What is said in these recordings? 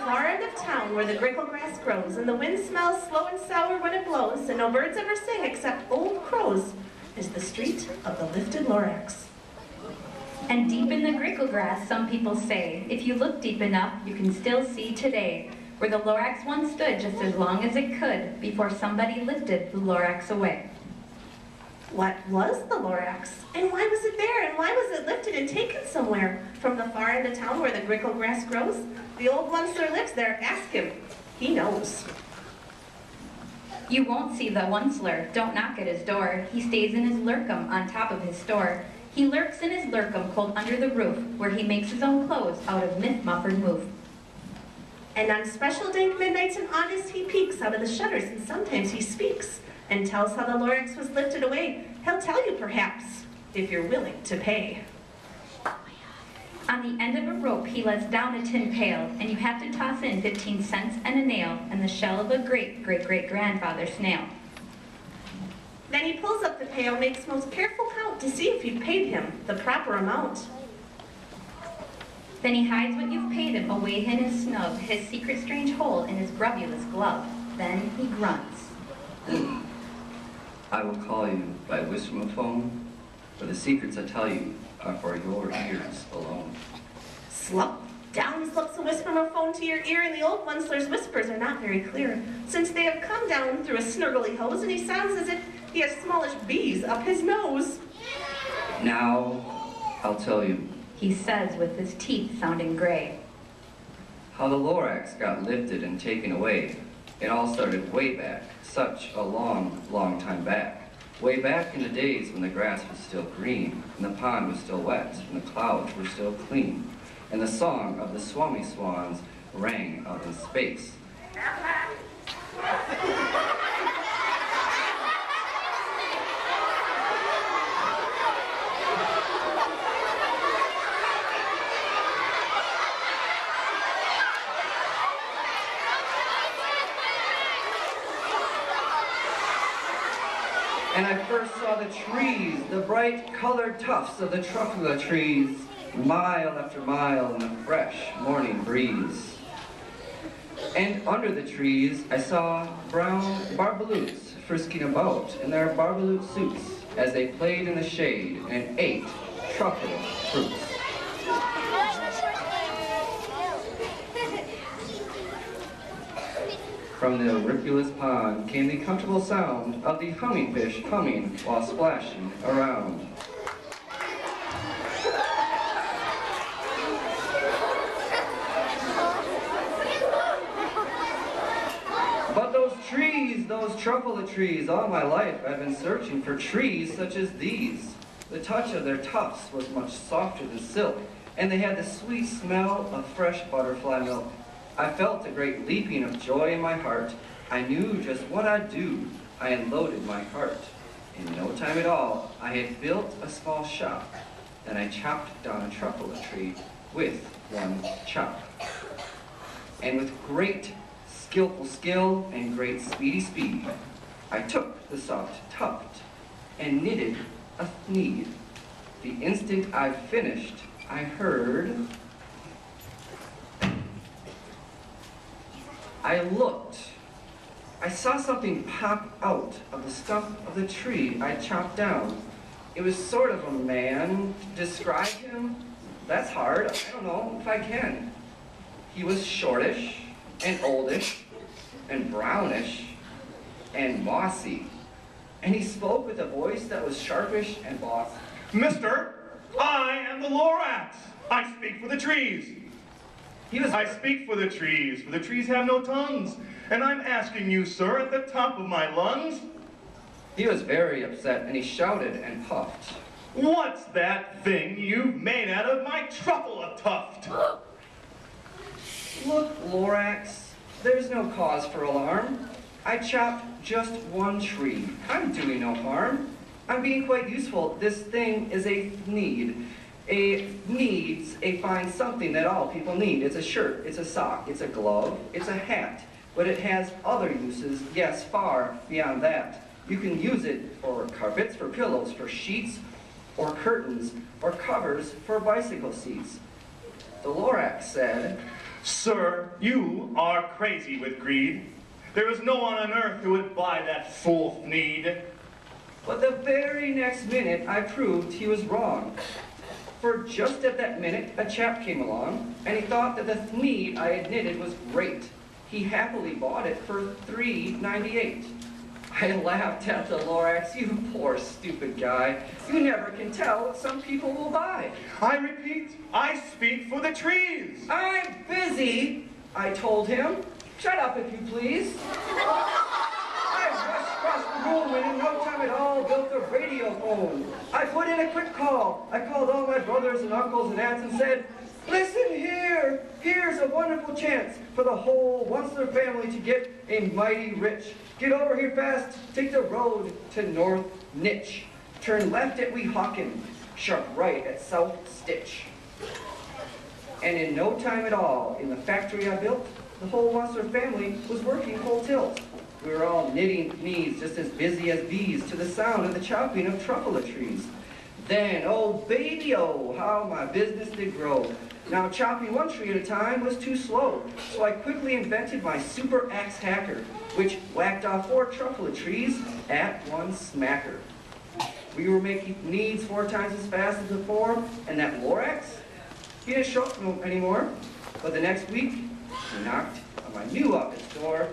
far end of town where the grickle grass grows, and the wind smells slow and sour when it blows, and no birds ever sing except old crows, is the street of the lifted Lorax. And deep in the grickle grass, some people say, if you look deep enough, you can still see today, where the Lorax once stood just as long as it could before somebody lifted the Lorax away. What was the Lorax? And why was it there? And why was it lifted and taken somewhere? From the far end of town where the grickle grass grows? The old Onceler lives there. Ask him. He knows. You won't see the Onceler. Don't knock at his door. He stays in his lurkum on top of his store. He lurks in his lurkum cold under the roof, where he makes his own clothes out of myth-muffered moof. And on special dank midnights in August, he peeks out of the shutters, and sometimes he speaks and tells how the Lorax was lifted away. He'll tell you, perhaps, if you're willing to pay. On the end of a rope, he lets down a tin pail, and you have to toss in 15 cents and a nail and the shell of a great-great-great-grandfather snail. Then he pulls up the pail, makes most careful count to see if you've paid him the proper amount. Then he hides what you've paid him away in his snub, his secret strange hole in his grubulous glove. Then he grunts. I will call you by whisper-phone, for the secrets I tell you are for your ears alone. Slump! Down slips a whisper-phone to your ear, and the old Onceler's whispers are not very clear, since they have come down through a snurgly hose, and he sounds as if he has smallish bees up his nose. Now, I'll tell you, he says with his teeth sounding gray, how the Lorax got lifted and taken away. It all started way back, such a long, long time back. Way back in the days when the grass was still green, and the pond was still wet, and the clouds were still clean, and the song of the swummy swans rang out in space. And I first saw the trees, the bright colored tufts of the truffula trees, mile after mile in the fresh morning breeze. And under the trees, I saw brown barbaloots frisking about in their barbaloot suits as they played in the shade and ate truffle fruits. From the ripulous pond came the comfortable sound of the humming fish humming while splashing around. But those trees, those truffula trees, all my life I've been searching for trees such as these. The touch of their tufts was much softer than silk, and they had the sweet smell of fresh butterfly milk. I felt a great leaping of joy in my heart. I knew just what I'd do. I unloaded my cart. In no time at all, I had built a small shop. Then I chopped down a truffula tree with one chop. And with great skillful skill and great speedy speed, I took the soft tuft and knitted a need. The instant I finished, I heard. I looked. I saw something pop out of the stump of the tree I chopped down. It was sort of a man. Describe him? That's hard. I don't know if I can. He was shortish and oldish and brownish and mossy. And he spoke with a voice that was sharpish and bossy. Mister, I am the Lorax. I speak for the trees. I speak for the trees have no tongues. And I'm asking you, sir, at the top of my lungs. He was very upset, and he shouted and puffed. What's that thing you've made out of my truffula tuft? Look, Lorax, there's no cause for alarm. I chopped just one tree. I'm doing no harm. I'm being quite useful. This thing is a need. It needs a fine something that all people need. It's a shirt, it's a sock, it's a glove, it's a hat. But it has other uses, yes, far beyond that. You can use it for carpets, for pillows, for sheets, or curtains, or covers for bicycle seats. The Lorax said, Sir, you are crazy with greed. There is no one on earth who would buy that fool Thneed. But the very next minute, I proved he was wrong. For just at that minute, a chap came along, and he thought that the Thneed I had knitted was great. He happily bought it for $3.98. I laughed at the Lorax. You poor stupid guy. You never can tell what some people will buy. I repeat, I speak for the trees. I'm busy, I told him. Shut up, if you please. I rushed across the room and in no time at all built a radio phone. I put in a quick call. I called all my brothers and uncles and aunts and said, listen here. Here's a wonderful chance for the whole Onceler family to get a mighty rich. Get over here fast. Take the road to North Nitch. Turn left at Weehawken. Sharp right at South Stitch. And in no time at all, in the factory I built, the whole Onceler family was working full tilt. We were all knitting knees just as busy as bees to the sound of the chopping of truffle trees. Then, oh baby, oh, how my business did grow. Now chopping one tree at a time was too slow, so I quickly invented my super axe hacker, which whacked off 4 truffle trees at one smacker. We were making knees 4 times as fast as before, and that Lorax, he didn't show up anymore. But the next week, he knocked on my new office door.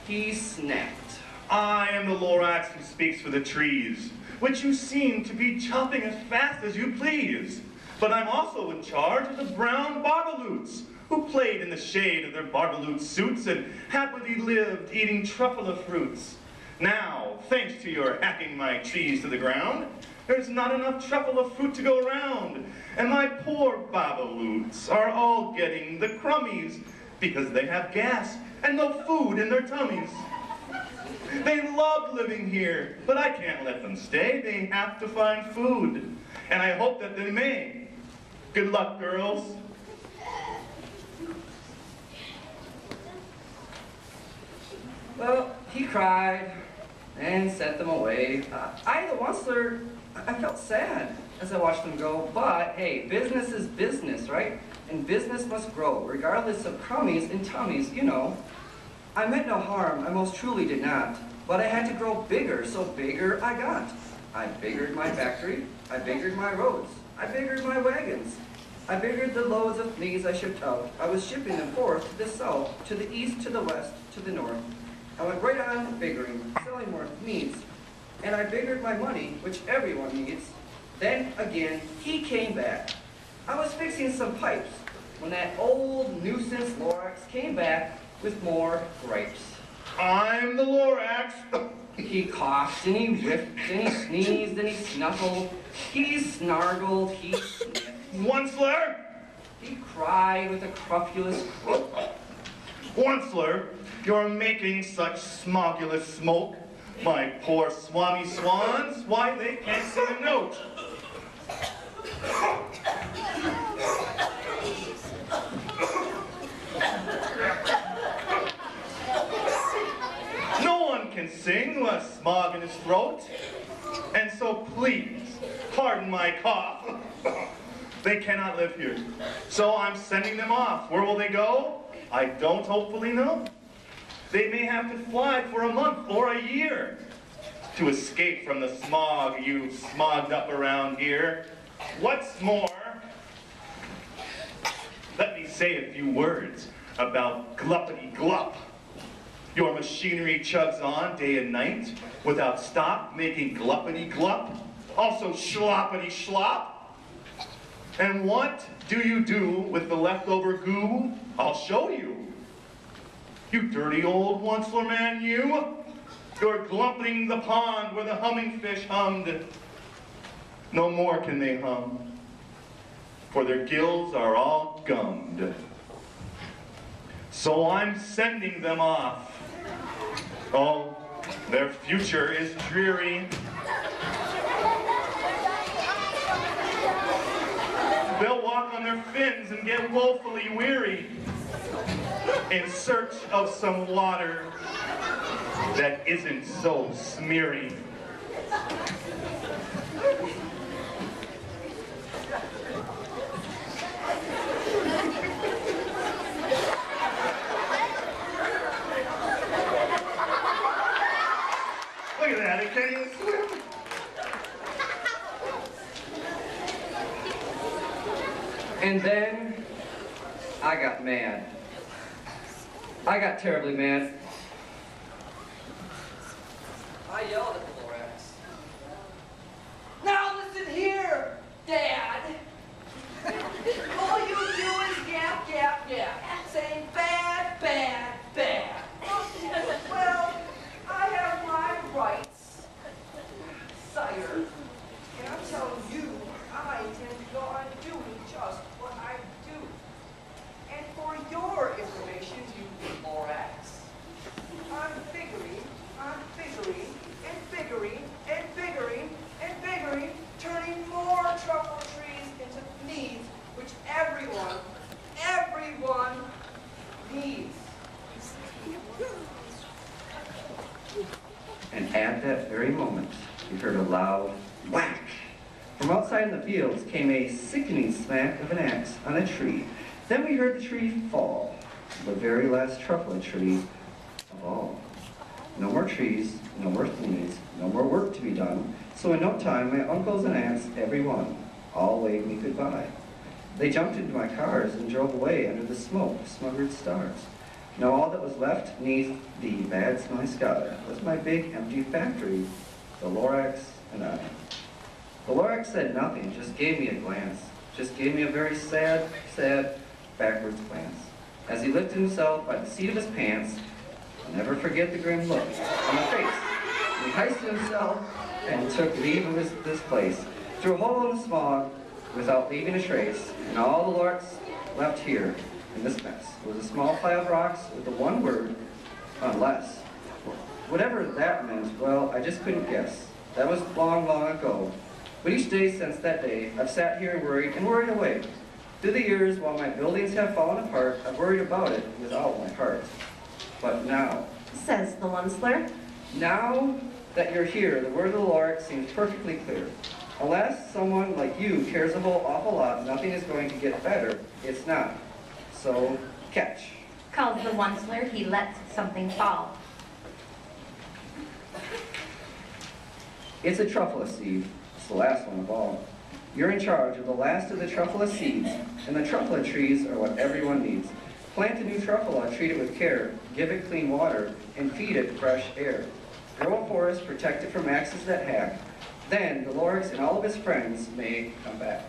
He snapped. I am the Lorax who speaks for the trees, which you seem to be chopping as fast as you please. But I'm also in charge of the brown barbaloots, who played in the shade of their barbaloot suits and happily lived eating truffle fruits. Now, thanks to your hacking my trees to the ground, there's not enough truffle fruit to go around, and my poor barbaloots are all getting the crummies because they have gas and no food in their tummies. They love living here, but I can't let them stay. They have to find food, and I hope that they may. Good luck, girls. Well, he cried and sent them away. I, the Onceler, I felt sad as I watched them go, but hey, business is business, right? And business must grow, regardless of crummies and tummies, you know. I meant no harm, I most truly did not, but I had to grow bigger, so bigger I got. I biggered my factory, I biggered my roads, I biggered my wagons, I biggered the loads of fleas I shipped out. I was shipping them forth to the south, to the east, to the west, to the north. I went right on biggering, selling more needs, and I biggered my money, which everyone needs. Then again, he came back. I was fixing some pipes when that old nuisance Lorax came back with more gripes. I'm the Lorax. He coughed and he whiffed and he sneezed and he snuffled. He snargled, he sniffed. Onceler! He cried with a crofulous croak. Onceler, you're making such smogulous smoke. My poor swami swans, why they can't sing a note. No one can sing with a smog in his throat. And so please, pardon my cough. They cannot live here. So I'm sending them off. Where will they go? I don't hopefully know. They may have to fly for a month or a year to escape from the smog you've smogged up around here. What's more, let me say a few words about gluppity glup. Your machinery chugs on day and night without stop, making gluppity glup, also schloppity schlop. And what do you do with the leftover goo? I'll show you. You dirty old Onceler man, you. You're glumping the pond where the humming fish hummed. No more can they hum, for their gills are all gummed. So I'm sending them off. Oh, their future is dreary. They'll walk on their fins and get woefully weary in search of some water that isn't so smeary. And then I got mad. I got terribly mad. I yelled at the Lorax. Now listen here, Dad. All you do is yap, yap, yap, saying bad, bad, bad. Well, I have my rights, sire. And I'm telling you, I intend to go on doing just what I do. And for your information, you Lorax, I'm figuring, and figuring, and figuring, and figuring, turning more truffle trees into needs, which everyone needs. And at that very moment, we heard a loud whack. From outside in the fields came a sickening smack of an axe on a tree. Then we heard the tree fall, the very last truffle tree of all. No more trees, no more needs, no more work to be done. So in no time, my uncles and aunts, every one, all waved me goodbye. They jumped into my cars and drove away under the smoke of smuggered stars. Now all that was left beneath the bad smelling sky was my big empty factory, the Lorax and I. The Lorax said nothing, just gave me a glance, just gave me a very sad, backwards glance. As he lifted himself by the seat of his pants, I'll never forget the grim look on the face. He hoisted himself and took leave of this place, through a hole in the smog, without leaving a trace, and all the Lorax left here in this mess was a small pile of rocks with the one word, unless. Whatever that meant, well, I just couldn't guess. That was long, long ago. But each day since that day, I've sat here and worried away. Through the years, while my buildings have fallen apart, I've worried about it with all my heart. But now, says the Onceler. now that you're here, the word of the Lorax seems perfectly clear. Unless someone like you cares a whole awful lot, nothing is going to get better. It's not. So, catch. Calls the Onceler, he lets something fall. It's a truffle seed. It's the last one of all. You're in charge of the last of the truffle seeds, and the truffle trees are what everyone needs. Plant a new truffle, treat it with care, give it clean water, and feed it fresh air. Grow a forest, protect it from axes that hack. Then the Lorax and all of his friends may come back.